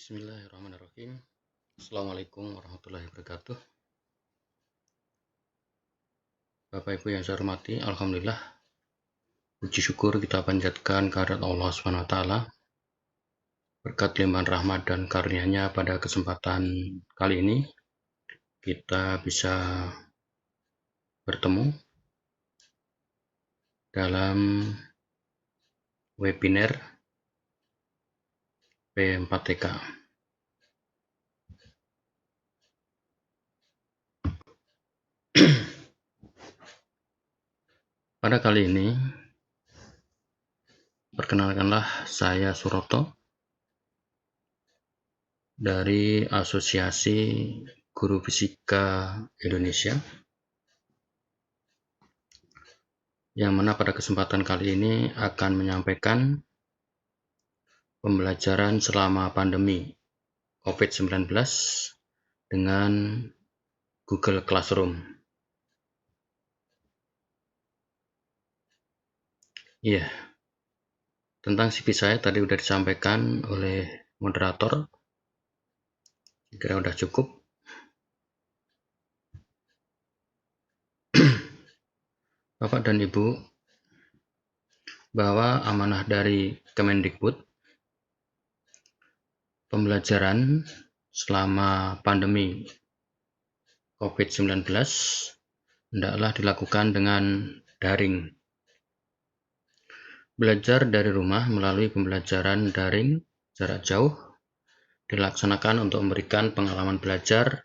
Bismillahirrahmanirrahim. Assalamualaikum warahmatullahi wabarakatuh. Bapak Ibu yang saya hormati, alhamdulillah, puji syukur kita panjatkan kehadirat Allah SWT berkat limpahan rahmat dan karunia-Nya. Pada kesempatan kali ini kita bisa bertemu dalam webinar P4TK. Pada kali ini, perkenalkanlah saya Suroto dari Asosiasi Guru Fisika Indonesia, yang mana pada kesempatan kali ini akan menyampaikan pembelajaran selama pandemi COVID-19 dengan Google Classroom. Iya, tentang CV saya tadi sudah disampaikan oleh moderator. Kira udah cukup. Bapak dan Ibu, bahwa amanah dari Kemendikbud, pembelajaran selama pandemi COVID-19 hendaklah dilakukan dengan daring. Belajar dari rumah melalui pembelajaran daring jarak jauh dilaksanakan untuk memberikan pengalaman belajar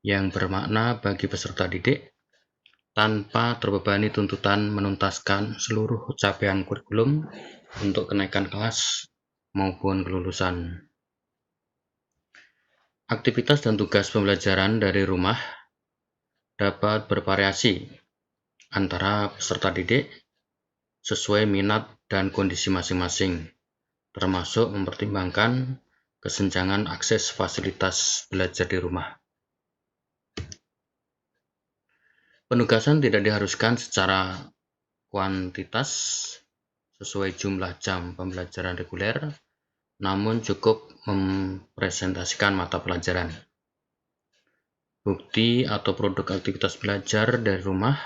yang bermakna bagi peserta didik tanpa terbebani tuntutan menuntaskan seluruh capaian kurikulum untuk kenaikan kelas maupun kelulusan. Aktivitas dan tugas pembelajaran dari rumah dapat bervariasi antara peserta didik sesuai minat dan kondisi masing-masing, termasuk mempertimbangkan kesenjangan akses fasilitas belajar di rumah. Penugasan tidak diharuskan secara kuantitas sesuai jumlah jam pembelajaran reguler, namun cukup mempresentasikan mata pelajaran. Bukti atau produk aktivitas belajar dari rumah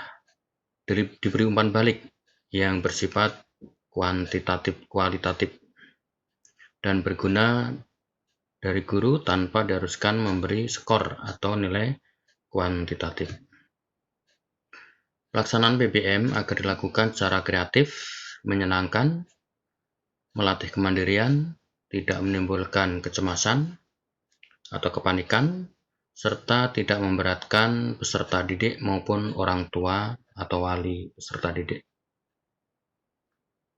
diberi umpan balik yang bersifat kualitatif dan berguna dari guru tanpa diharuskan memberi skor atau nilai kuantitatif. Pelaksanaan PBM agar dilakukan secara kreatif, menyenangkan, melatih kemandirian, tidak menimbulkan kecemasan atau kepanikan, serta tidak memberatkan peserta didik maupun orang tua atau wali peserta didik.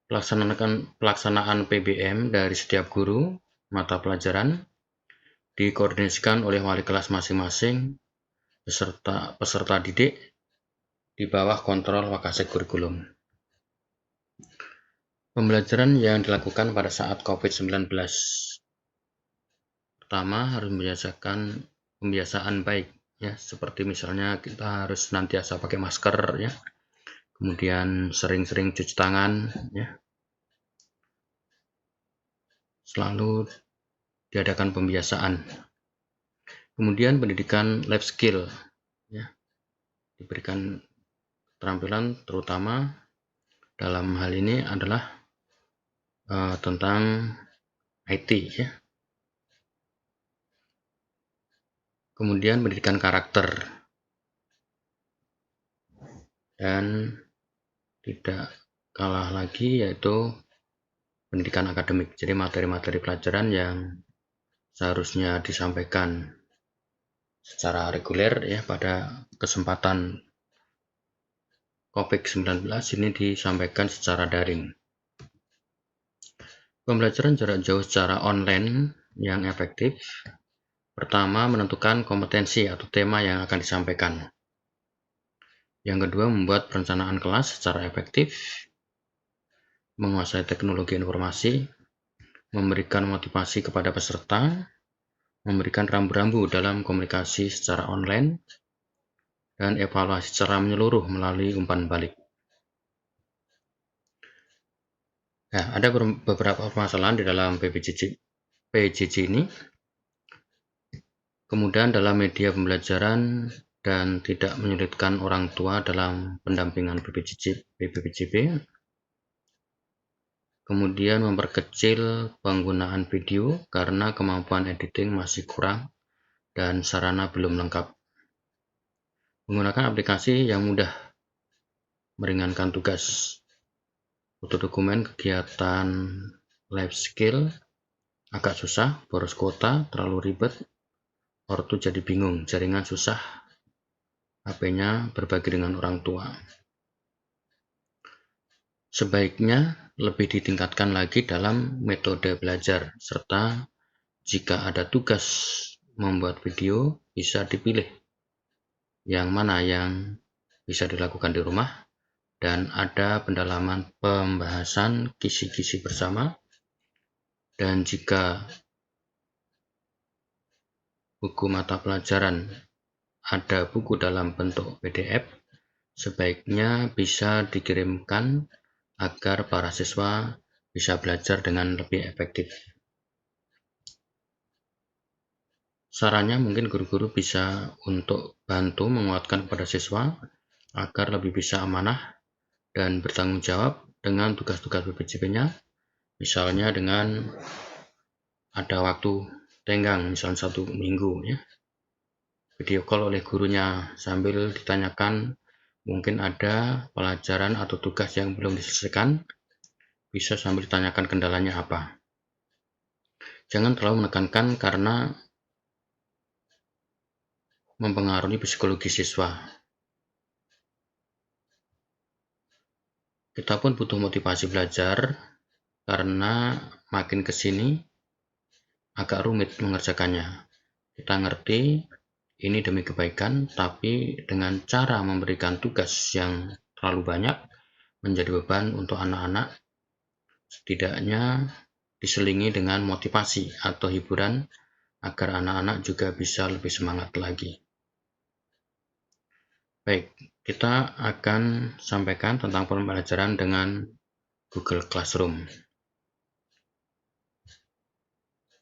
Pelaksanaan PBM dari setiap guru mata pelajaran dikoordinasikan oleh wali kelas masing-masing peserta didik di bawah kontrol Wakasek Kurikulum. Pembelajaran yang dilakukan pada saat COVID-19. Pertama, harus membiasakan pembiasaan baik, ya, seperti misalnya kita harus senantiasa pakai masker, ya. Kemudian sering-sering cuci tangan, ya. Selalu diadakan pembiasaan. Kemudian pendidikan life skill, ya. Diberikan keterampilan terutama dalam hal ini adalah tentang IT, ya. Kemudian pendidikan karakter, dan tidak kalah lagi yaitu pendidikan akademik. Jadi materi-materi pelajaran yang seharusnya disampaikan secara reguler, ya, pada kesempatan COVID-19 ini disampaikan secara daring. Pembelajaran jarak jauh secara online yang efektif. Pertama, menentukan kompetensi atau tema yang akan disampaikan. Yang kedua, membuat perencanaan kelas secara efektif, menguasai teknologi informasi, memberikan motivasi kepada peserta, memberikan rambu-rambu dalam komunikasi secara online, dan evaluasi secara menyeluruh melalui umpan balik. Nah, ada beberapa permasalahan di dalam PJJ ini. Kemudian dalam media pembelajaran dan tidak menyulitkan orang tua dalam pendampingan BPJB. Kemudian memperkecil penggunaan video karena kemampuan editing masih kurang dan sarana belum lengkap. Menggunakan aplikasi yang mudah meringankan tugas. Foto dokumen kegiatan life skill agak susah, boros kuota, terlalu ribet, ortu jadi bingung, jaringan susah, HP-nya berbagi dengan orang tua. Sebaiknya lebih ditingkatkan lagi dalam metode belajar, serta jika ada tugas membuat video, bisa dipilih yang mana yang bisa dilakukan di rumah, dan ada pendalaman pembahasan kisi-kisi bersama. Dan jika buku mata pelajaran ada buku dalam bentuk PDF, sebaiknya bisa dikirimkan agar para siswa bisa belajar dengan lebih efektif. Sarannya mungkin guru-guru bisa untuk bantu menguatkan kepada siswa agar lebih bisa amanah dan bertanggung jawab dengan tugas-tugas BPJB-nya, misalnya dengan ada waktu tenggang, misalnya 1 minggu ya. Video call oleh gurunya sambil ditanyakan mungkin ada pelajaran atau tugas yang belum diselesaikan, bisa sambil ditanyakan kendalanya apa. Jangan terlalu menekankan karena mempengaruhi psikologi siswa. Kita pun butuh motivasi belajar karena makin ke sini agak rumit mengerjakannya. Kita ngerti ini demi kebaikan, tapi dengan cara memberikan tugas yang terlalu banyak menjadi beban untuk anak-anak, setidaknya diselingi dengan motivasi atau hiburan agar anak-anak juga bisa lebih semangat lagi. Baik, kita akan sampaikan tentang pembelajaran dengan Google Classroom.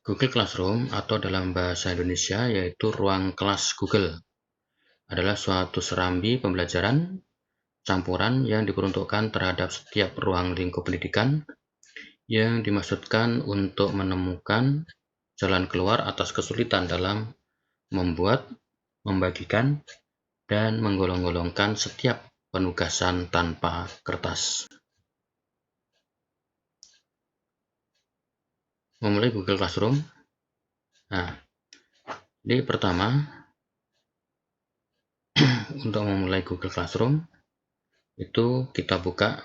Google Classroom atau dalam bahasa Indonesia yaitu ruang kelas Google adalah suatu serambi pembelajaran campuran yang diperuntukkan terhadap setiap ruang lingkup pendidikan yang dimaksudkan untuk menemukan jalan keluar atas kesulitan dalam membuat, membagikan, dan menggolong-golongkan setiap penugasan tanpa kertas. Memulai Google Classroom. Nah, ini pertama untuk memulai Google Classroom itu kita buka,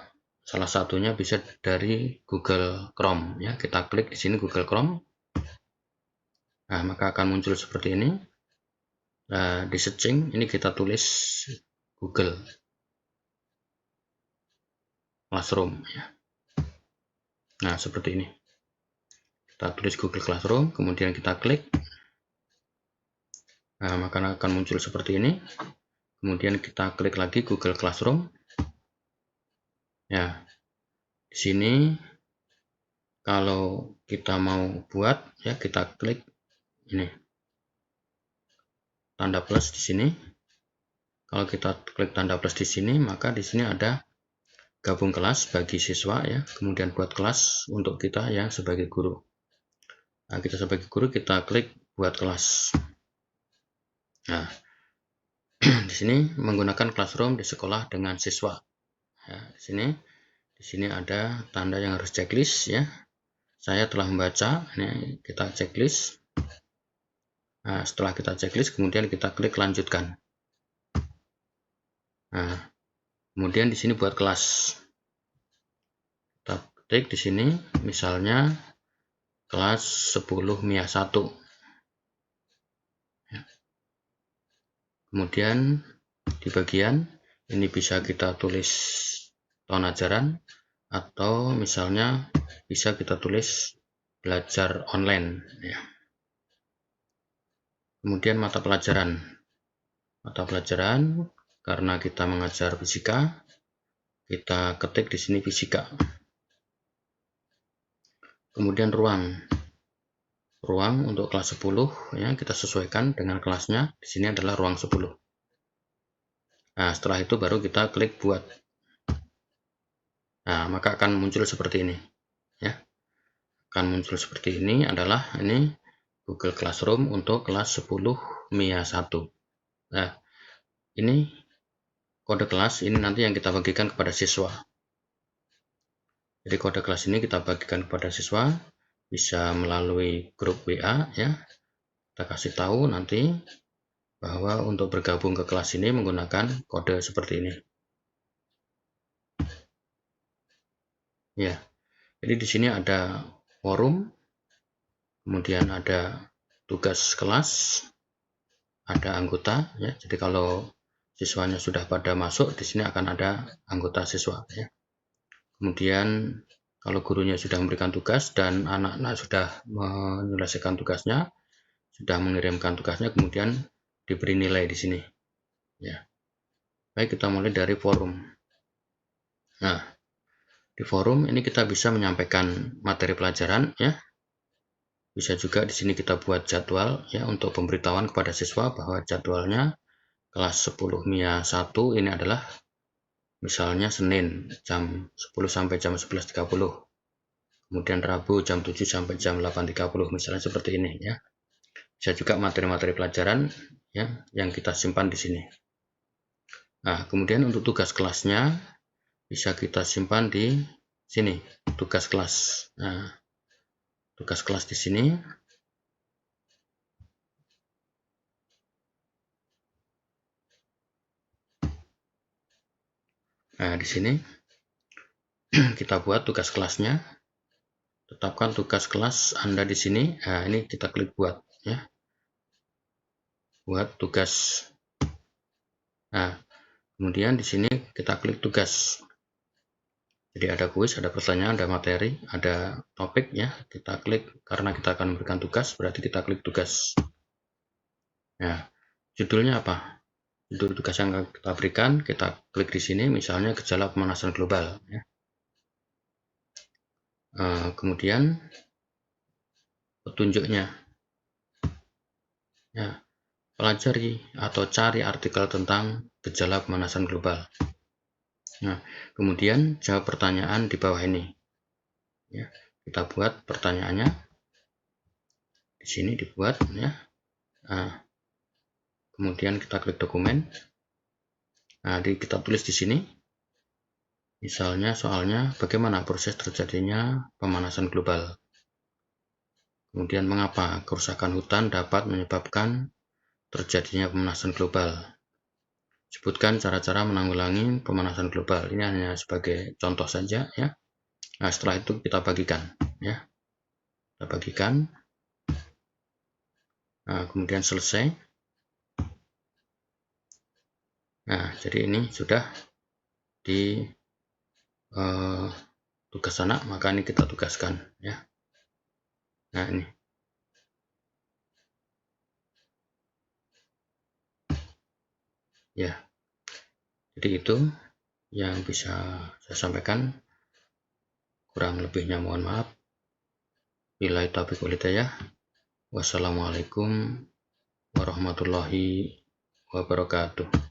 salah satunya bisa dari Google Chrome ya. Kita klik di sini Google Chrome. Nah, maka akan muncul seperti ini. Di searching ini kita tulis Google Classroom ya. Nah, seperti ini. Kita tulis Google Classroom, kemudian kita klik. Nah, maka akan muncul seperti ini. Kemudian kita klik lagi Google Classroom. Ya, di sini kalau kita mau buat ya, kita klik ini tanda plus di sini. Kalau kita klik tanda plus di sini, maka di sini ada gabung kelas bagi siswa ya, kemudian buat kelas untuk kita yang sebagai guru. Nah, kita sebagai guru kita klik buat kelas. Nah, di sini menggunakan Classroom di sekolah dengan siswa. Ya, di sini ada tanda yang harus checklist ya. Saya telah membaca. Ini kita checklist. Nah, setelah kita checklist, kemudian kita klik lanjutkan. Nah, kemudian di sini buat kelas. Kita klik di sini, misalnya kelas 10 MIA 1. Ya. Kemudian di bagian ini bisa kita tulis tahun ajaran atau misalnya bisa kita tulis belajar online ya. Kemudian mata pelajaran karena kita mengajar fisika, kita ketik di sini fisika. Kemudian ruang ruang untuk kelas 10 ya, kita sesuaikan dengan kelasnya. Di sini adalah ruang 10. Nah, setelah itu baru kita klik buat. Nah, maka akan muncul seperti ini ya. Akan muncul seperti ini adalah ini Google Classroom untuk kelas 10 MIA 1. Nah, ini kode kelas ini nanti yang kita bagikan kepada siswa. Jadi kode kelas ini kita bagikan kepada siswa bisa melalui grup WA ya. Kita kasih tahu nanti bahwa untuk bergabung ke kelas ini menggunakan kode seperti ini. Ya. Jadi di sini ada forum, kemudian ada tugas kelas, ada anggota ya. Jadi kalau siswanya sudah pada masuk, di sini akan ada anggota siswa ya. Kemudian kalau gurunya sudah memberikan tugas dan anak-anak sudah menyelesaikan tugasnya, sudah mengirimkan tugasnya, kemudian diberi nilai di sini ya. Baik, kita mulai dari forum. Nah, di forum ini kita bisa menyampaikan materi pelajaran ya. Bisa juga di sini kita buat jadwal ya untuk pemberitahuan kepada siswa bahwa jadwalnya kelas 10 MIA 1 ini adalah misalnya Senin jam 10 sampai jam 11.30. Kemudian Rabu jam 7 sampai jam 8.30 misalnya seperti ini ya. Bisa juga materi-materi pelajaran ya yang kita simpan di sini. Nah, kemudian untuk tugas kelasnya bisa kita simpan di sini, tugas kelas. Nah, tugas kelas di sini. Nah, di sini kita buat tugas kelasnya. Tetapkan tugas kelas Anda di sini. Nah, ini kita klik buat ya. Buat tugas. Nah, kemudian di sini kita klik tugas. Jadi ada kuis, ada pertanyaan, ada materi, ada topik ya. Kita klik karena kita akan memberikan tugas, berarti kita klik tugas. Nah, judulnya apa? Judul tugas yang kita berikan, kita klik di sini, misalnya gejala pemanasan global. Ya. Kemudian petunjuknya, ya, pelajari atau cari artikel tentang gejala pemanasan global. Nah, kemudian jawab pertanyaan di bawah ini. Ya, kita buat pertanyaannya di sini dibuat, ya. Nah, kemudian kita klik dokumen. Nah, kita tulis di sini. Misalnya soalnya bagaimana proses terjadinya pemanasan global. Kemudian mengapa kerusakan hutan dapat menyebabkan terjadinya pemanasan global. Sebutkan cara-cara menanggulangi pemanasan global. Ini hanya sebagai contoh saja ya. Nah, setelah itu kita bagikan ya. Kita bagikan. Nah, kemudian selesai. Nah, jadi ini sudah di tugas anak, maka ini kita tugaskan ya. Nah, ini ya. Jadi itu yang bisa saya sampaikan. Kurang lebihnya mohon maaf. Billahi taufiq wal hidayah. Wassalamualaikum warahmatullahi wabarakatuh.